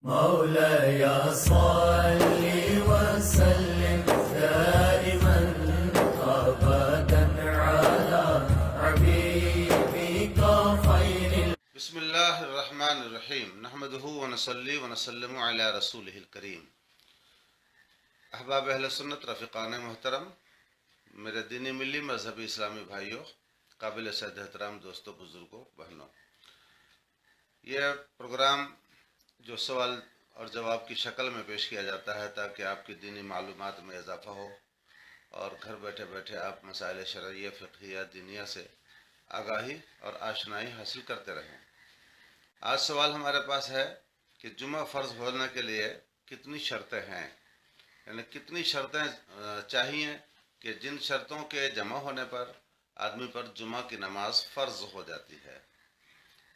مولاي صل وسلم دائما ابدا على حبيبك خير. بسم اللہ الرحمن الرحیم نحمدہ ونصلی ونسلم علی رسولہ الکریم. احباب اہل سنت، رفیقان محترم، میرے دینی ملی مذہبی اسلامی بھائیوں، قابل صد احترام دوستوں، بزرگوں، بہنوں، یہ پروگرام جو سوال اور جواب کی شکل میں پیش کیا جاتا ہے تاکہ آپ کی دینی معلومات میں اضافہ ہو اور گھر بیٹھے بیٹھے آپ مسائل شرعیہ، فقہیہ، دینیہ سے آگاہی اور آشنائی حاصل کرتے رہیں. آج سوال ہمارے پاس ہے کہ جمعہ فرض ہونے کے لیے کتنی شرطیں ہیں، یعنی کتنی شرطیں چاہیے کہ جن شرطوں کے جمع ہونے پر آدمی پر جمعہ کی نماز فرض ہو جاتی ہے.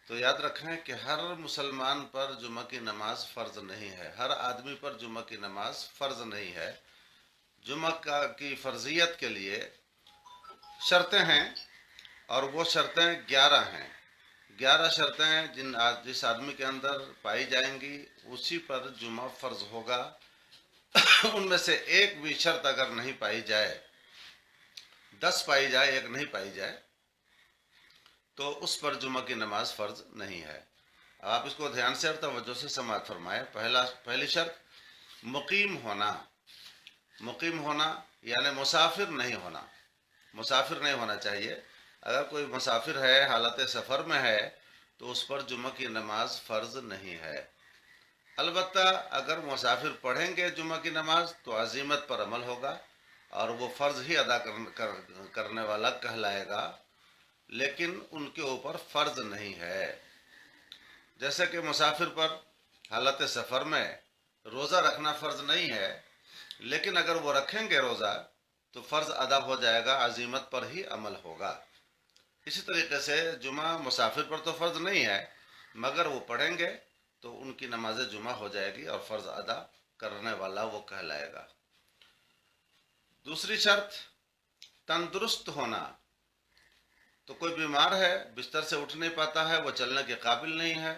تو یاد رکھیں کہ ہر مسلمان پر جمعہ کی نماز فرض نہیں ہے، ہر آدمی پر جمعہ کی نماز فرض نہیں ہے. جمعہ کی فرضیت کے لیے شرطیں ہیں اور وہ شرطیں 11 ہیں. 11 شرطیں جس آدمی کے اندر پائی جائیں گی اسی پر جمعہ فرض ہوگا. ان میں سے ایک بھی شرط اگر نہیں پائی جائے، 10 پائی جائے، ایک نہیں پائی جائے، تو اس پر جمعہ کی نماز فرض نہیں ہے. آپ اس کو دھیان سے اور توجہ سے سماعت فرمائیں. پہلی شرط مقیم ہونا. مقیم ہونا یعنی مسافر نہیں ہونا. مسافر نہیں ہونا چاہیے. اگر کوئی مسافر ہے، حالت سفر میں ہے، تو اس پر جمعہ کی نماز فرض نہیں ہے. البتہ اگر مسافر پڑھیں گے جمعہ کی نماز تو عزیمت پر عمل ہوگا اور وہ فرض ہی ادا کرنے والا کہلائے گا، لیکن ان کے اوپر فرض نہیں ہے. جیسے کہ مسافر پر حالت سفر میں روزہ رکھنا فرض نہیں ہے، لیکن اگر وہ رکھیں گے روزہ تو فرض ادا ہو جائے گا، عزیمت پر ہی عمل ہوگا. اسی طریقے سے جمعہ مسافر پر تو فرض نہیں ہے، مگر وہ پڑھیں گے تو ان کی نماز جمعہ ہو جائے گی اور فرض ادا کرنے والا وہ کہلائے گا. دوسری شرط تندرست ہونا. تو کوئی بیمار ہے، بستر سے اٹھ نہیں پاتا ہے، وہ چلنے کے قابل نہیں ہے،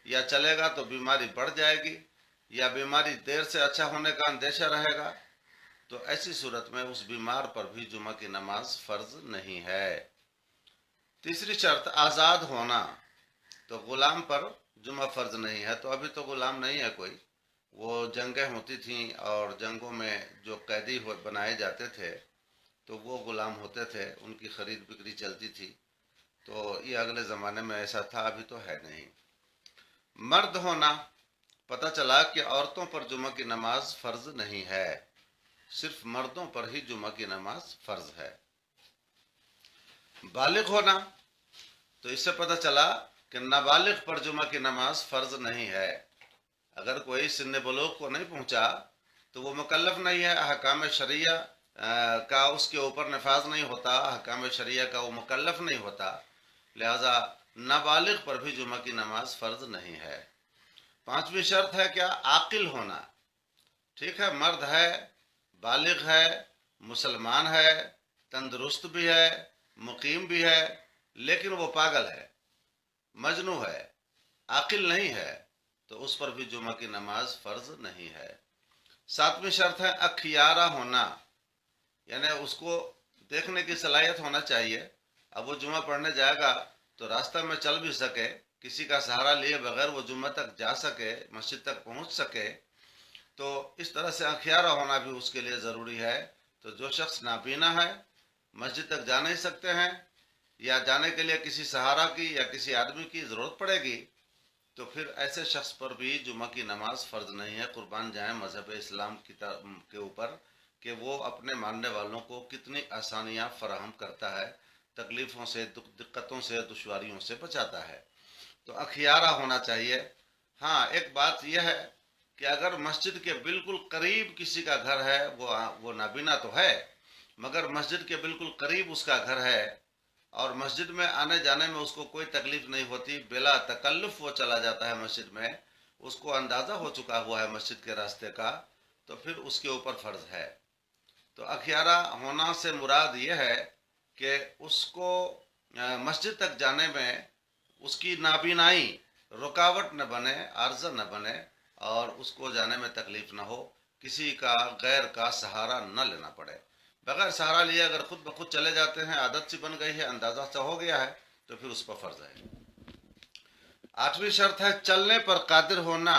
یا چلے گا تو بیماری بڑھ جائے گی، یا بیماری دیر سے اچھا ہونے کا اندیشہ رہے گا، تو ایسی صورت میں اس بیمار پر بھی جمعہ کی نماز فرض نہیں ہے. تیسری شرط آزاد ہونا. تو غلام پر جمعہ فرض نہیں ہے. تو ابھی تو غلام نہیں ہے کوئی. وہ جنگیں ہوتی تھیں اور جنگوں میں جو قیدی بنائے جاتے تھے تو وہ غلام ہوتے تھے، ان کی خرید بکری چلتی تھی. تو یہ اگلے زمانے میں ایسا تھا، ابھی تو ہے نہیں. مرد ہونا. پتہ چلا کہ عورتوں پر جمعہ کی نماز فرض نہیں ہے، صرف مردوں پر ہی جمعہ کی نماز فرض ہے. بالغ ہونا. تو اس سے پتہ چلا کہ نابالغ پر جمعہ کی نماز فرض نہیں ہے. اگر کوئی سن بلوغ کو نہیں پہنچا تو وہ مکلف نہیں ہے، احکام شرعیہ کا اس کے اوپر نفاذ نہیں ہوتا، احکام شرعیہ کا وہ مکلف نہیں ہوتا، لہذا نابالغ پر بھی جمعہ کی نماز فرض نہیں ہے. پانچویں شرط ہے کیا؟ عاقل ہونا. ٹھیک ہے، مرد ہے، بالغ ہے، مسلمان ہے، تندرست بھی ہے، مقیم بھی ہے، لیکن وہ پاگل ہے، مجنون ہے، عاقل نہیں ہے، تو اس پر بھی جمعہ کی نماز فرض نہیں ہے. ساتویں شرط ہے اختیارہ ہونا، یعنی اس کو دیکھنے کی صلاحیت ہونا چاہیے. اب وہ جمعہ پڑھنے جائے گا تو راستہ میں چل بھی سکے، کسی کا سہارا لیے بغیر وہ جمعہ تک جا سکے، مسجد تک پہنچ سکے. تو اس طرح سے اختیارہ ہونا بھی اس کے لیے ضروری ہے. تو جو شخص نابینا ہے، مسجد تک جا نہیں سکتے ہیں، یا جانے کے لیے کسی سہارا کی یا کسی آدمی کی ضرورت پڑے گی، تو پھر ایسے شخص پر بھی جمعہ کی نماز فرض نہیں ہے. قربان جائیں مذہب اسلام کے اوپر کہ وہ اپنے ماننے والوں کو کتنی آسانیاں فراہم کرتا ہے، تکلیفوں سے، دقتوں سے، دشواریوں سے بچاتا ہے. تو اختیارہ ہونا چاہیے. ہاں، ایک بات یہ ہے کہ اگر مسجد کے بالکل قریب کسی کا گھر ہے، وہ نابینا تو ہے مگر مسجد کے بالکل قریب اس کا گھر ہے اور مسجد میں آنے جانے میں اس کو کوئی تکلیف نہیں ہوتی، بلا تکلف وہ چلا جاتا ہے مسجد میں، اس کو اندازہ ہو چکا ہوا ہے مسجد کے راستے کا، تو پھر اس کے اوپر فرض ہے. تو اختیارہ ہونا سے مراد یہ ہے کہ اس کو مسجد تک جانے میں اس کی نابینائی رکاوٹ نہ بنے، عارضہ نہ بنے، اور اس کو جانے میں تکلیف نہ ہو، کسی کا غیر کا سہارا نہ لینا پڑے۔ بغیر سہارا لیے اگر خود بخود چلے جاتے ہیں، عادت سی بن گئی ہے، اندازہ سا ہو گیا ہے، تو پھر اس پر فرض ہے۔ 8ویں شرط ہے چلنے پر قادر ہونا۔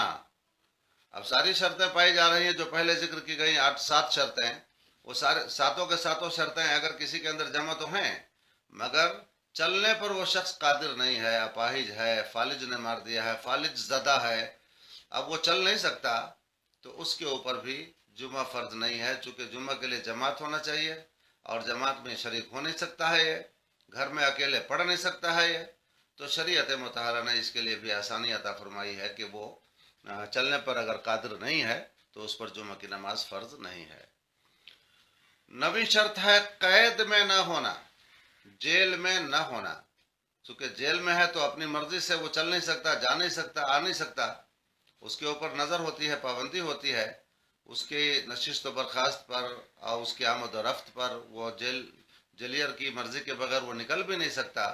اب ساری شرطیں پائی جا رہی ہیں جو پہلے ذکر کی گئی 7 شرطیں، وہ ساتوں کے ساتوں شرطیں اگر کسی کے اندر جمع تو ہیں، مگر چلنے پر وہ شخص قادر نہیں ہے، اپاہج ہے، فالج نے مار دیا ہے، فالج زدہ ہے، اب وہ چل نہیں سکتا، تو اس کے اوپر بھی جمعہ فرض نہیں ہے، چونکہ جمعہ کے لیے جماعت ہونا چاہیے، اور جماعت میں شریک ہو نہیں سکتا ہے، یہ گھر میں اکیلے پڑھ نہیں سکتا ہے یہ، تو شریعت مطہرہ نے اس کے لیے بھی آسانی عطا فرمائی ہے کہ وہ چلنے پر اگر قادر نہیں ہے تو اس پر جمعہ کی نماز فرض نہیں ہے۔ 9ویں شرط ہے قید میں نہ ہونا، جیل میں نہ ہونا، چونکہ جیل میں ہے تو اپنی مرضی سے وہ چل نہیں سکتا، جا نہیں سکتا، آ نہیں سکتا، اس کے اوپر نظر ہوتی ہے، پابندی ہوتی ہے، اس کی نشست و برخاست پر اور اس کی آمد و رفت پر، وہ جیلیر کی مرضی کے بغیر وہ نکل بھی نہیں سکتا،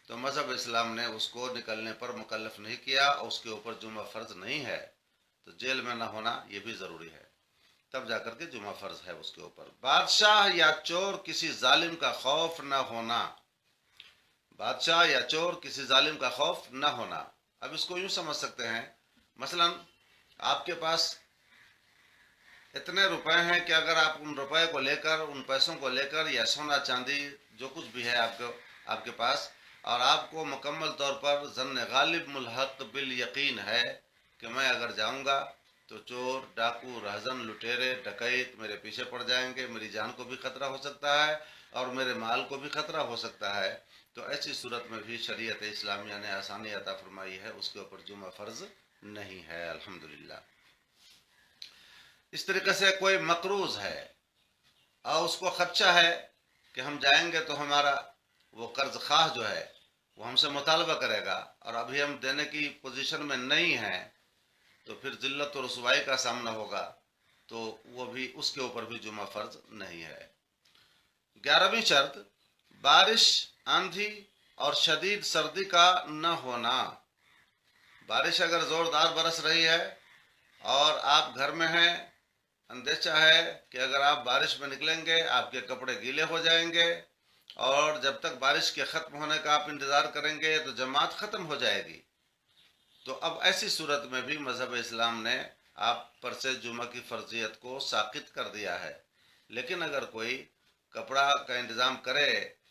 تو مذہب اسلام نے اس کو نکلنے پر مکلف نہیں کیا، اور اس کے اوپر جمعہ فرض نہیں ہے، تو جیل میں نہ ہونا یہ بھی ضروری ہے، تب جا کر کے جمعہ فرض ہے اس کے اوپر۔ بادشاہ یا چور کسی ظالم کا خوف نہ ہونا، بادشاہ یا چور کسی ظالم کا خوف نہ ہونا۔ اب اس کو یوں سمجھ سکتے ہیں، مثلا آپ کے پاس اتنے روپے ہیں کہ اگر آپ ان روپے کو لے کر، ان پیسوں کو لے کر، یا سونا چاندی جو کچھ بھی ہے آپ کے پاس، اور آپ کو مکمل طور پر ظن غالب ملحق بالیقین ہے کہ میں اگر جاؤں گا تو چور، ڈاکو، رہزن، لٹیرے، ڈکیت میرے پیچھے پڑ جائیں گے، میری جان کو بھی خطرہ ہو سکتا ہے اور میرے مال کو بھی خطرہ ہو سکتا ہے، تو ایسی صورت میں بھی شریعت اسلامیہ نے آسانی عطا فرمائی ہے، اس کے اوپر جمعہ فرض نہیں ہے، الحمدللہ۔ اس طریقے سے کوئی مقروض ہے اور اس کو خدشہ ہے کہ ہم جائیں گے تو ہمارا وہ قرض خواہ جو ہے وہ ہم سے مطالبہ کرے گا، اور ابھی ہم دینے کی پوزیشن میں نہیں ہیں، تو پھر ذلت و رسوائی کا سامنا ہوگا، تو وہ بھی اس کے اوپر بھی جمعہ فرض نہیں ہے۔ 11ویں شرط بارش، آندھی اور شدید سردی کا نہ ہونا۔ بارش اگر زوردار برس رہی ہے اور آپ گھر میں ہیں، اندیشہ ہے کہ اگر آپ بارش میں نکلیں گے آپ کے کپڑے گیلے ہو جائیں گے، اور جب تک بارش کے ختم ہونے کا آپ انتظار کریں گے تو جماعت ختم ہو جائے گی، تو اب ایسی صورت میں بھی مذہب اسلام نے آپ پر سے جمعہ کی فرضیت کو ساقط کر دیا ہے۔ لیکن اگر کوئی کپڑا کا انتظام کرے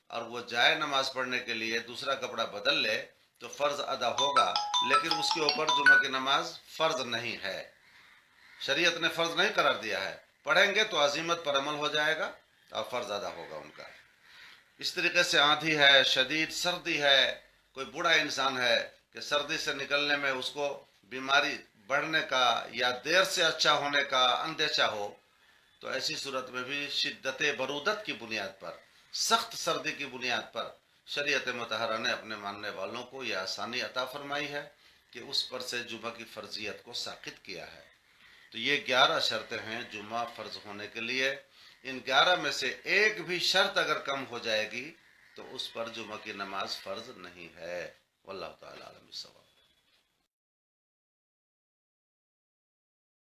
اور وہ جائے نماز پڑھنے کے لیے دوسرا کپڑا بدل لے تو فرض ادا ہوگا، لیکن اس کے اوپر جمعہ کی نماز فرض نہیں ہے، شریعت نے فرض نہیں قرار دیا ہے، پڑھیں گے تو عزیمت پر عمل ہو جائے گا اور فرض ادا ہوگا ان کا۔ اس طریقے سے آندھی ہے، شدید سردی ہے، کوئی بوڑھا انسان ہے کہ سردی سے نکلنے میں اس کو بیماری بڑھنے کا یا دیر سے اچھا ہونے کا اندیشہ ہو، تو ایسی صورت میں بھی شدت برودت کی بنیاد پر، سخت سردی کی بنیاد پر شریعت مطہرہ نے اپنے ماننے والوں کو یہ آسانی عطا فرمائی ہے کہ اس پر سے جمعہ کی فرضیت کو ساقط کیا ہے۔ تو یہ 11 شرطیں ہیں جمعہ فرض ہونے کے لیے، ان 11 میں سے ایک بھی شرط اگر کم ہو جائے گی تو اس پر جمعہ کی نماز فرض نہیں ہے، واللہ تعالی عالم بالصواب۔